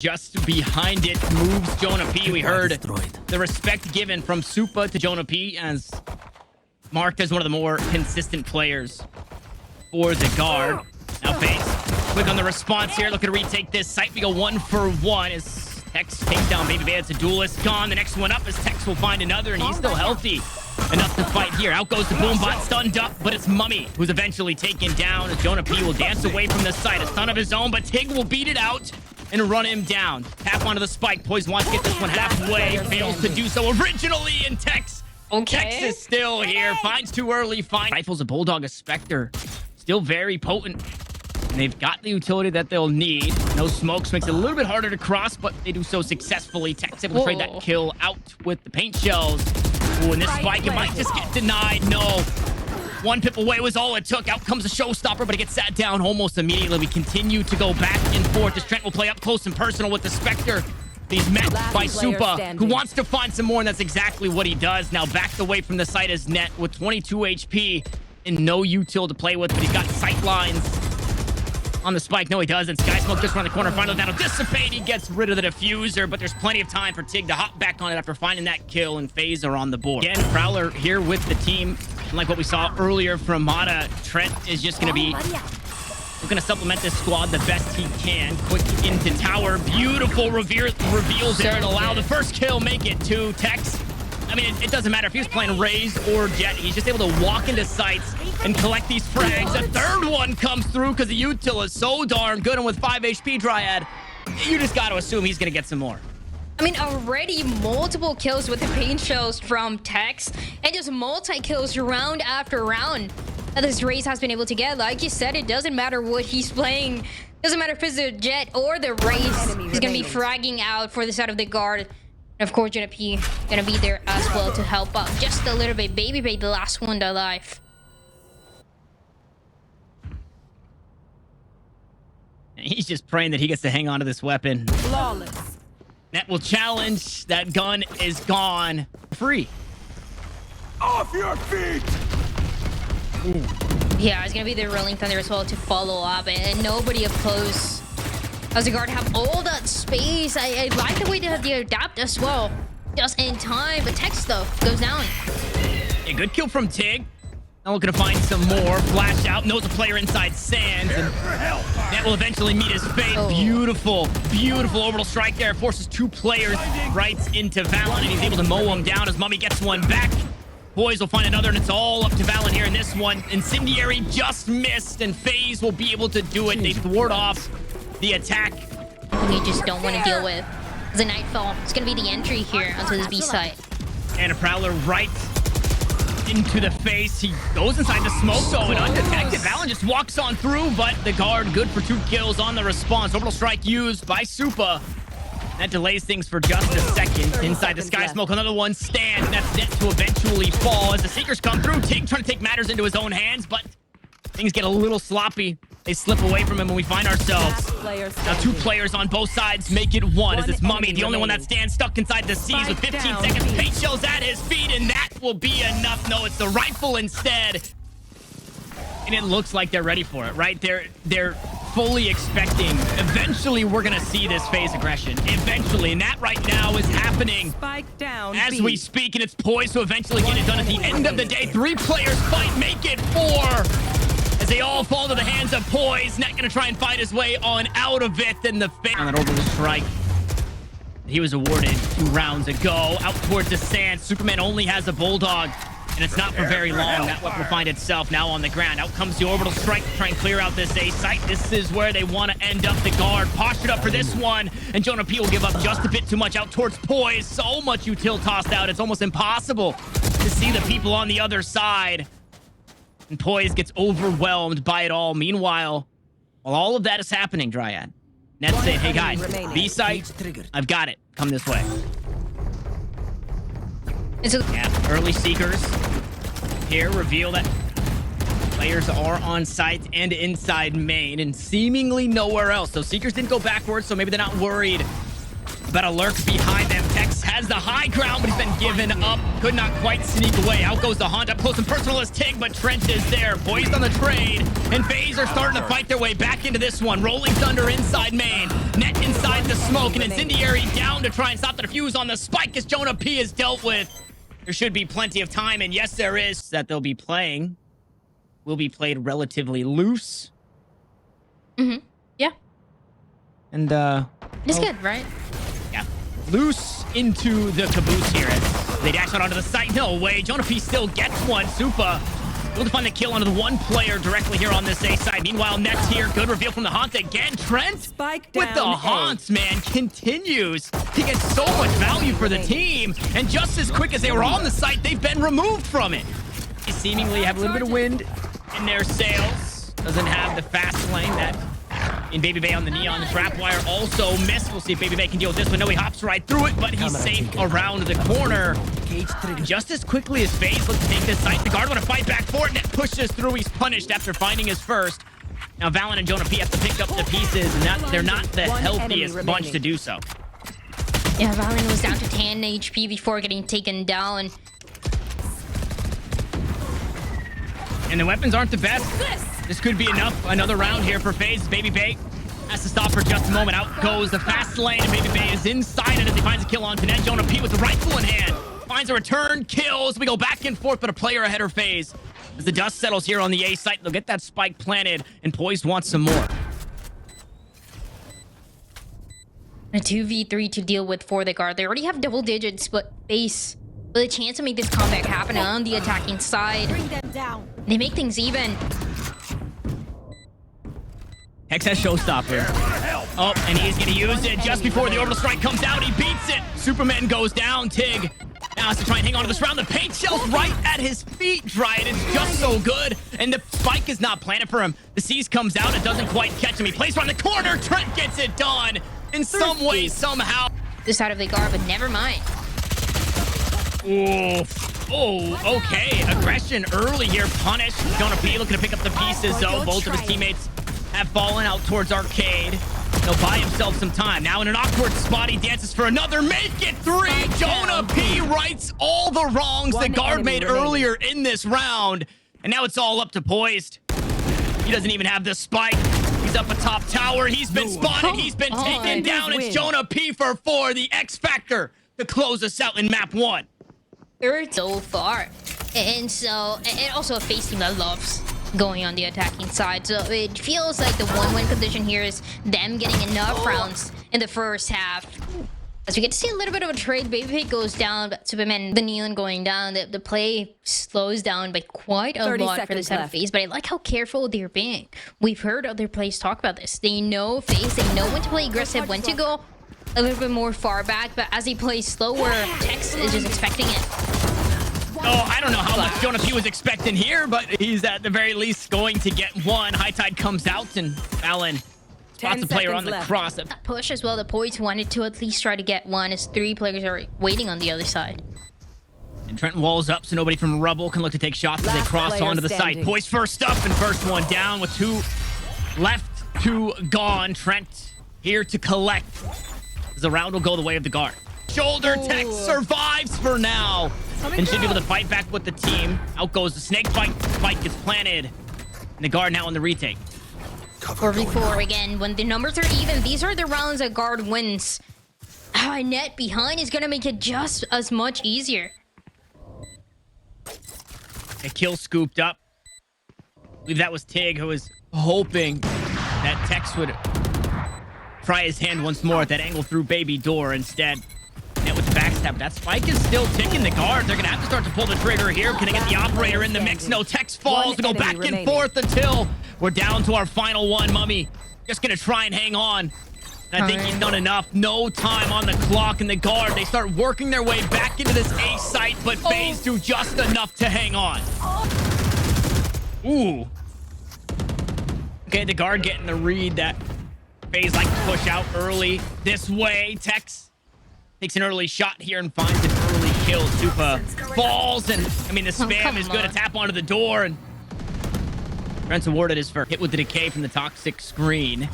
Just behind it moves Jonah P. We heard the respect given from Supa to Jonah P. as marked as one of the more consistent players for the guard. Now FaZe quick on the response here, looking to retake this site. We go 1 for 1 as Tex takes down Baby Bear. It's a duelist gone. The next one up is Tex will find another, and he's still healthy enough to fight here. Out goes the Boombot, stunned up, but it's Mummy who's eventually taken down as Jonah P will dance away from the site. A stun of his own, but Tig will beat it out and run him down. Tap onto the spike. Poise wants to get this one halfway, fails to do so originally, and Tex is still here. Finds too early. Rifles a Bulldog, a Spectre. Still very potent. And they've got the utility that they'll need. No smokes makes it a little bit harder to cross, but they do so successfully. Tex able to trade that kill out with the paint shells. Ooh, and this spike, it might just get denied. No. 1 pip away was all it took. Out comes the showstopper, but it gets sat down almost immediately. We continue to go back and forth as Trent will play up close and personal with the Spectre. He's met by Supa, who wants to find some more, and that's exactly what he does. Now backed away from the site as Net with 22 HP and no util to play with, but he's got sight lines on the spike. No, he doesn't. Sky Smoke just around the corner. Finally, that'll dissipate. He gets rid of the diffuser, but there's plenty of time for Tig to hop back on it after finding that kill, and FaZe are on the board. Again, Prowler here with the team. Like what we saw earlier from Mata, Trent is just going to be looking to supplement this squad the best he can. Quick into tower. Beautiful reveals there and allow the first kill. Make it to Tex. I mean, it doesn't matter if he was playing Raze or Jet. He's just able to walk into sites and collect these frags. A third one comes through because the util is so darn good. And with 5 HP Dryad, you just got to assume he's going to get some more. I mean, already multiple kills with the paint shells from Tex, and just multi-kills round after round that this Raze has been able to get. Like you said, it doesn't matter what he's playing. Doesn't matter if it's the Jet or the Raze. He's going to be fragging out for the side of the guard. And of course, Jonah P going to be there as well to help out just a little bit. Baby Bay, the last one alive. And he's just praying that he gets to hang on to this weapon. Flawless. Net will challenge. That gun is gone. Free. Off your feet! Ooh. Yeah, it's going to be the Rolling Thunder as well to follow up. And nobody up close. As the guard have all that space. I like the way that they adapt as well. Just in time. But Tex, though, goes down. A good kill from Tig. Now looking to find some more. Flash out. Knows a player inside Sands. And that will eventually meet his fate. Oh. Beautiful, beautiful orbital strike there. Forces 2 players right into Valorant. And he's able to mow him down as Mummy gets one back. Boys will find another, and it's all up to Valorant here in this one. Incendiary just missed, and FaZe will be able to do it. They thwart off the attack. We just don't want to deal with the Nightfall. It's going to be the entry here onto this B site. And a Prowler right into the face. He goes inside the smoke though and undetected. Valorant just walks on through, but the guard good for 2 kills on the response. Orbital strike used by Supa. That delays things for just a second. Inside the Sky Smoke, another one stands. That's Net to eventually fall as the Seekers come through. Tig trying to take matters into his own hands, but things get a little sloppy. They slip away from him and we find ourselves now 2 players on both sides make it 1 as it's Mummy, the only one that stands stuck inside the seas with 15 seconds. Paint shells at his feet, and that will be enough. No, it's the rifle instead. And it looks like they're ready for it, right? They're fully expecting. Eventually, we're going to see this FaZe aggression. Eventually, and that right now is happening as we speak, and it's poised to eventually get it done at the end of the day. 3 players fight, make it 4. As they all fall to the hands of Poise. Net gonna try and fight his way on out of it. And the on that orbital strike. He was awarded 2 rounds ago. Out towards the sand. Superman only has a Bulldog. And it's not for very long. That weapon will find itself now on the ground. Out comes the orbital strike to try and clear out this A site. This is where they want to end up. The guard postured up for this one. And Jonah P will give up just a bit too much out towards Poise. So much util tossed out. It's almost impossible to see the people on the other side. And Poise gets overwhelmed by it all. Meanwhile, while all of that is happening, Dryad, Net's saying, hey guys, B site, I've got it. Come this way. Yeah, early Seekers here reveal that players are on site and inside main and seemingly nowhere else. So Seekers didn't go backwards, so maybe they're not worried About to lurk behind them. Tex has the high ground, but he's been given up. Could not quite sneak away. Out goes the Hunt. Up close and personal is Tig, but Trent is there. Poised on the trade. And FaZe are starting to fight their way back into this one. Rolling Thunder inside main. Net inside the smoke. And Incendiary down to try and stop the defuse on the spike as Jonah P is dealt with. There should be plenty of time. And yes, there is. That they'll be playing. Will be played relatively loose. Yeah. And, It's good, right? yeah. Loose into the caboose here as they dash out onto the site. No way. Jonah P still gets one. Supa able to find the kill onto the one player directly here on this A side. Meanwhile, Nets here. Good reveal from the Haunt again. Trent Spike with the down Haunts, man, continues to get so much value for the team. And just as quick as they were on the site, they've been removed from it. They seemingly have a little bit of wind in their sails. Doesn't have the fast lane that in Baby Bay on the Neon. The trap wire also missed. We'll see if Baby Bay can deal with this, but no, he hops right through it, but he's safe around the corner. And just as quickly as FaZe look to take this site, the guard want to fight back for it, and it pushes through. He's punished after finding his first. Now, Valorant and Jonah P have to pick up the pieces, and they're not the healthiest bunch to do so. Yeah, Valorant was down to 10 HP before getting taken down. And the weapons aren't the best. This could be enough. Another round here for FaZe. Baby Bay has to stop for just a moment. Out goes the fast lane, and Baby Bay is inside it as he finds a kill on Tanet. Jonah P with the rifle in hand. Finds a return, kills. We go back and forth, but a player ahead of FaZe. As the dust settles here on the A site, they'll get that spike planted, and Poised wants some more. A 2v3 to deal with for the guard. They already have double digits, but FaZe with a chance to make this comeback happen on the attacking side. Bring them down. They make things even. Hex has Showstopper. Oh, and he's going to use it just before the orbital strike comes out. He beats it. Superman goes down. Tig now has to try and hang on to this round. The paint shell's right at his feet. Dryad is just so good. And the spike is not planted for him. The C's comes out. It doesn't quite catch him. He plays around the corner. Trent gets it done. In some way, somehow. This side of the guard, but never mind. Oof. Oh, okay. Aggression early here. Punished. Jonah P looking to pick up the pieces, though. Both of his teammates have fallen out towards Arcade. He'll buy himself some time. Now in an awkward spot, he dances for another. Make it three. Jonah P rights all the wrongs the guard made earlier in this round. And now it's all up to Poised. He doesn't even have the spike. He's up atop tower. He's been spotted. He's been taken down. It's Jonah P for 4, the X Factor, to close us out in map 1. Third so far. And also a FaZe team that loves going on the attacking side. So it feels like the one-win condition here is them getting enough rounds in the first half. As we get to see a little bit of a trade, Baby Pig goes down, but Superman, the Neon going down. The play slows down by quite a lot for the side of FaZe, but I like how careful they're being. We've heard other players talk about this. They know FaZe, they know when to play aggressive, when to go a little bit more far back, but as he plays slower, Tex is just expecting it. Oh, I don't know how much Jonah P was expecting here, but he's at the very least going to get one. High Tide comes out, and Alan spots the player on the cross. That push as well, the Poise wanted to at least try to get one as 3 players are waiting on the other side. And Trent walls up so nobody from Rubble can look to take shots as they cross onto the site. Poise first up and first one down with 2 left, 2 gone. Trent here to collect as the round will go the way of the guard. Shoulder tech survives for now and should be able to fight back with the team. Out goes the snake bite. Spike gets planted. And the guard now on the retake. 4v4 again. When the numbers are even, these are the rounds that guard wins. Net behind is going to make it just as much easier. A kill scooped up. I believe that was Tig who was hoping that Tex would try his hand once more at that angle through Baby Door. Instead, Net with the backstab. That spike is still ticking the guard. They're going to have to start to pull the trigger here. Can they get the operator in the mix? No, Tex falls to go back and forth until we're down to our final one. Mummy just going to try and hang on. And I think he's done enough. No time on the clock, and the guard, they start working their way back into this A site, but FaZe do just enough to hang on. Ooh. Okay, the guard getting the read that FaZe like to push out early this way. Tex takes an early shot here and finds an early kill. Supa falls, and I mean, the spam is good. A tap onto the door, and Trent's awarded his first hit with the decay from the toxic screen.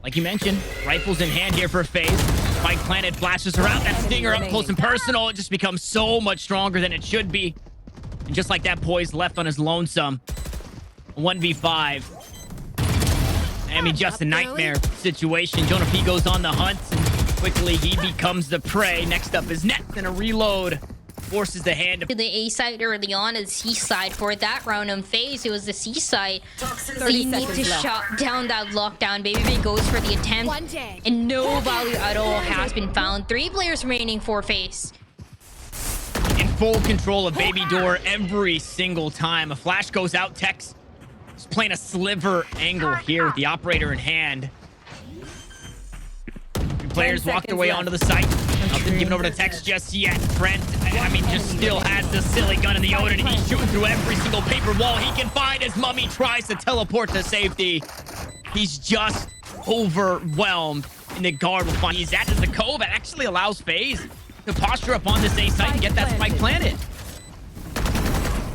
Like you mentioned, rifles in hand here for FaZe. Spike planted, flashes around. That stinger up close and personal. It just becomes so much stronger than it should be. And just like that, Poise left on his lonesome. 1v5. I mean, just a nightmare situation. Jonah P goes on the hunt, and quickly he becomes the prey. Next up is Net, and a reload forces the hand To the A side early on, and the C side for that round on FaZe, it was the C side. So you need to shut down that lockdown. Baby goes for the attempt, and no value at all has been found. 3 players remaining for FaZe. in full control of Baby Door every single time. A flash goes out. Tex is playing a sliver angle here with the operator in hand. Two players walked their way onto the site. Nothing given over to Tex just yet. Trent, I mean, just still has the silly gun in the Odin. He's shooting through every single paper wall he can find as Mummy tries to teleport to safety. He's just overwhelmed, and the guard will find he's at the cove. It actually allows FaZe to posture up on this A site and get that spike planted.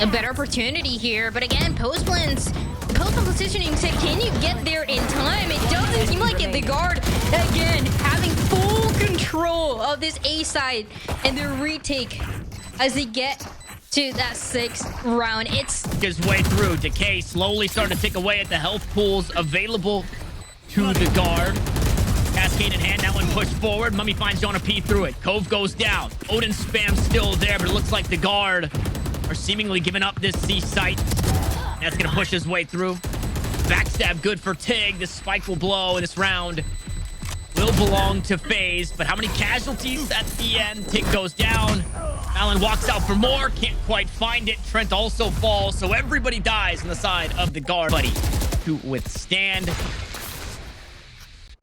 A better opportunity here, but again, post plans, post positioning said, can you get there in time? It doesn't seem like it. The guard, again, having full control of this A side, and the retake as they get to that 6th round. It's His way through. Decay slowly starting to tick away at the health pools available to the guard. Cascade in hand, that one pushed forward. Mummy finds Jonah P through it. Cove goes down. Odin spam still there, but it looks like the guard are seemingly giving up this C site. That's gonna push his way through. Backstab good for Tig. This spike will blow in this round. Will belong to FaZe, but how many casualties at the end? Tig goes down. Allen walks out for more. Can't quite find it. Trent also falls, so everybody dies on the side of the guard. Buddy to withstand.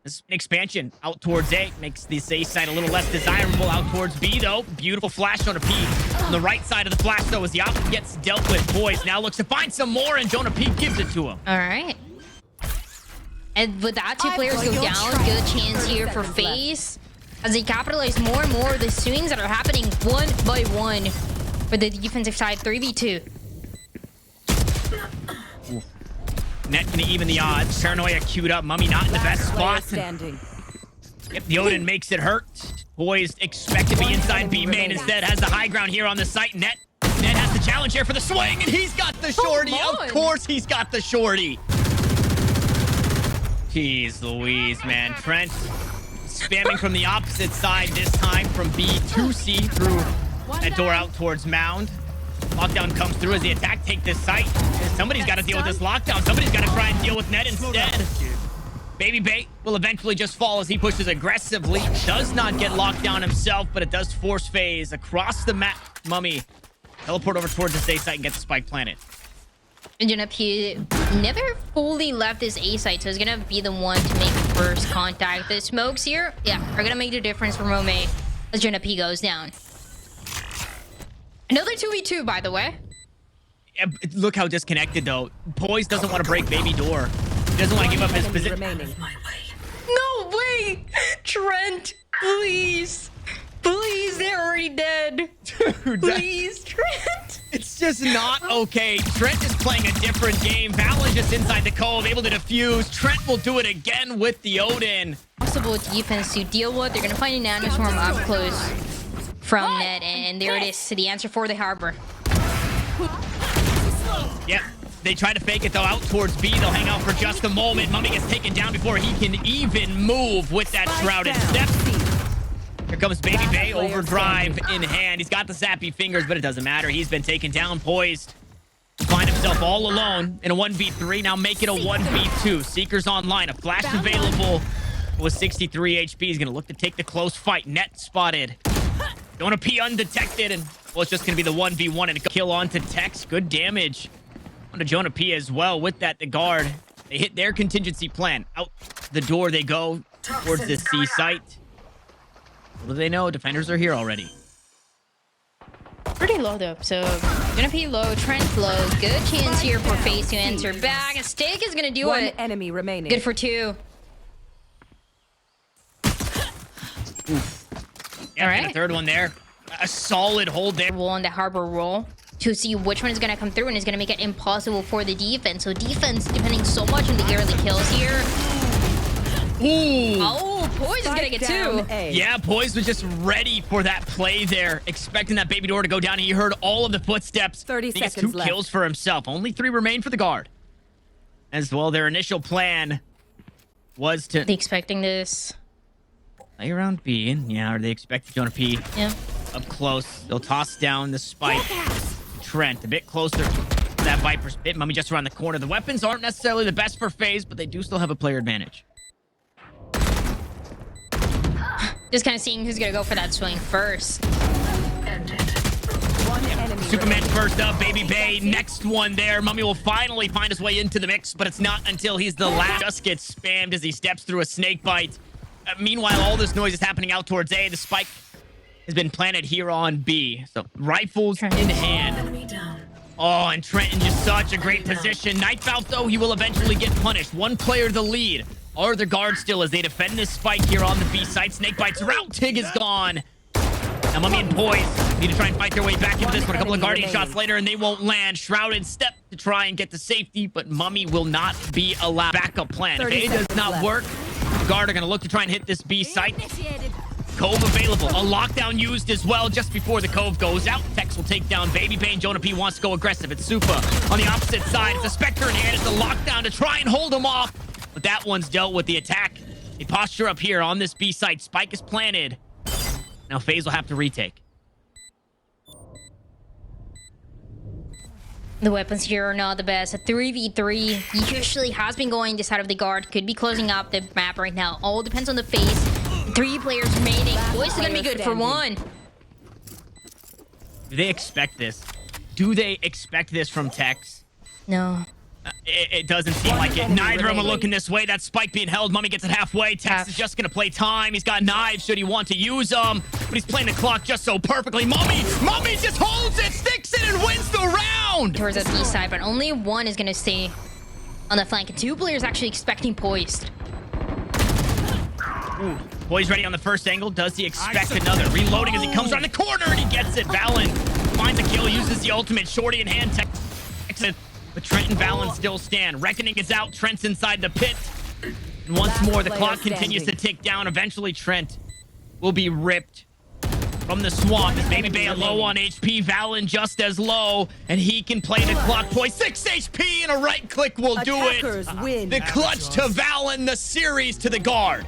This expansion out towards A makes this A side a little less desirable. Out towards B, though. Beautiful flash on a P. On the right side of the flash, though, as the op gets dealt with. Boys now looks to find some more, and Jonah P gives it to him. all right. And with that, 2 players go down. Good chance here for FaZe as they capitalize more and more of the swings that are happening one by one for the defensive side. 3v2. Net gonna even the odds. Paranoia queued up. Mummy not in the best spot. Yep, the Odin makes it hurt. Boys expect to be inside B main. Instead has the high ground here on the site. Net has the challenge here for the swing, and he's got the shorty. Of course he's got the shorty. Jeez Louise, man. Trent spamming from the opposite side this time from B to C through that door out towards Mound. Lockdown comes through as the attack take this site. Somebody's got to deal with this lockdown. Somebody's got to try and deal with Net instead. Baby Bait will eventually just fall as he pushes aggressively. Does not get locked down himself, but it does force FaZe across the map. Mummy teleport over towards this A site and get the spike planted. And Jonah P never fully left this A site, so he's gonna be the one to make first contact. The smokes here, yeah, are gonna make the difference for Rome as Jonah P goes down. Another 2v2, by the way. Yeah, look how disconnected, though. Poise doesn't want to break Baby Door. He doesn't want to give up his position. No way! Trent, please. Please, they're already dead. Dude, Please, Trent. it's just not okay. Trent is playing a different game. Valorant just inside the cove, able to defuse. Trent will do it again with the Odin. Possible defense to deal with. They're gonna find a nanoswarm up close from Net, and there it is. The answer for the Harbor. Yep. They try to fake it, though, out towards B. They'll hang out for just a moment. Mummy gets taken down before he can even move with that shrouded step. Here comes Baby Bay, overdrive in hand. He's got the sappy fingers, but it doesn't matter. He's been taken down, poised to find himself all alone in a 1v3. Now make it a 1v2. Seeker's online. A flash available with 63 HP. He's going to look to take the close fight. Net spotted. Jonah P undetected, and well, it's just going to be the 1v1 and a kill onto Tex. Good damage onto Jonah P as well. With that, the guard, they hit their contingency plan. Out the door they go towards the C site. What do they know? Defenders are here already. Pretty low, though. So, Jonah P low, Trent low. Good chance here for FaZe to enter back. A Steak is going to do One it. enemy remaining. Good for 2. Yeah, All and right. a third one there. A solid hold there. Roll on the Harbor roll to see which one is going to come through and is going to make it impossible for the defense. So defense depending so much on the early kills here. Ooh. Oh, Poise is gonna get two. Yeah, Poise was just ready for that play there, expecting that baby door to go down. He heard all of the footsteps. 30 He gets seconds 2 left. kills for himself. Only 3 remain for the guard. As well, their initial plan was to They expecting this? play around B. And yeah, are they expecting Jonah P Yeah. up close? They'll toss down the spike. Trent a bit closer to that Viper's pit. Mummy just around the corner. The weapons aren't necessarily the best for FaZe, but they do still have a player advantage. Just kind of seeing who's gonna go for that swing first. One enemy Superman remaining. first up, Baby Bay. Next one there. Mummy will finally find his way into the mix, but it's not until he's the last. Just gets spammed as he steps through a snake bite. Meanwhile, all this noise is happening out towards A. The spike has been planted here on B. So rifles in hand. Oh, and Trenton just such a great position. Knife out, though, he will eventually get punished. One player the lead. Are the guards still as they defend this spike here on the B side. Snake bites around. Tig is gone. Now Mummy and Poise need to try and fight their way back into this one. A couple of Guardian shots later, and they won't land. Shrouded step to try and get to safety, but Mummy will not be allowed. Backup plan. If 30 A does seconds not left. work, Guard are going to look to try and hit this B site. Cove available. A lockdown used as well just before the Cove goes out. Tex will take down Baby Bane. Jonah P wants to go aggressive. It's Supa on the opposite side. It's a Spectre in hand. It's a lockdown to try and hold him off. But that one's dealt with. The attack. A posture up here on this B site. Spike is planted. Now FaZe will have to retake. The weapons here are not the best. A 3v3 usually has been going this side of the guard. Could be closing up the map right now. All depends on the phase. 3 players remaining. Poise is gonna be good for one. Do they expect this? Do they expect this from Tex? No. It doesn't seem like it. Neither of them are looking this way. That spike being held. Mummy gets it halfway. Tex is just going to play time. He's got knives should he want to use them. But he's playing the clock just so perfectly. Mummy just holds it, sticks it, and wins the round. Towards the B side, but only one is gonna stay on the flank. And 2 players actually expecting Poised. Ooh. Poise ready on the first angle. Does he expect another? Reloading as he comes around the corner, and he gets it. Valen finds a kill, uses the ultimate. Shorty in hand. Tex it. But Trent and Valen still stand. Reckoning is out. Trent's inside the pit. And once more, the clock continues to tick down. Eventually, Trent will be ripped from the swamp. As Baby Bay low on HP. Valen just as low. And he can play the clock. Poise 6 HP and a right click will do it. Attackers win. The clutch to Valen. The series to the guard.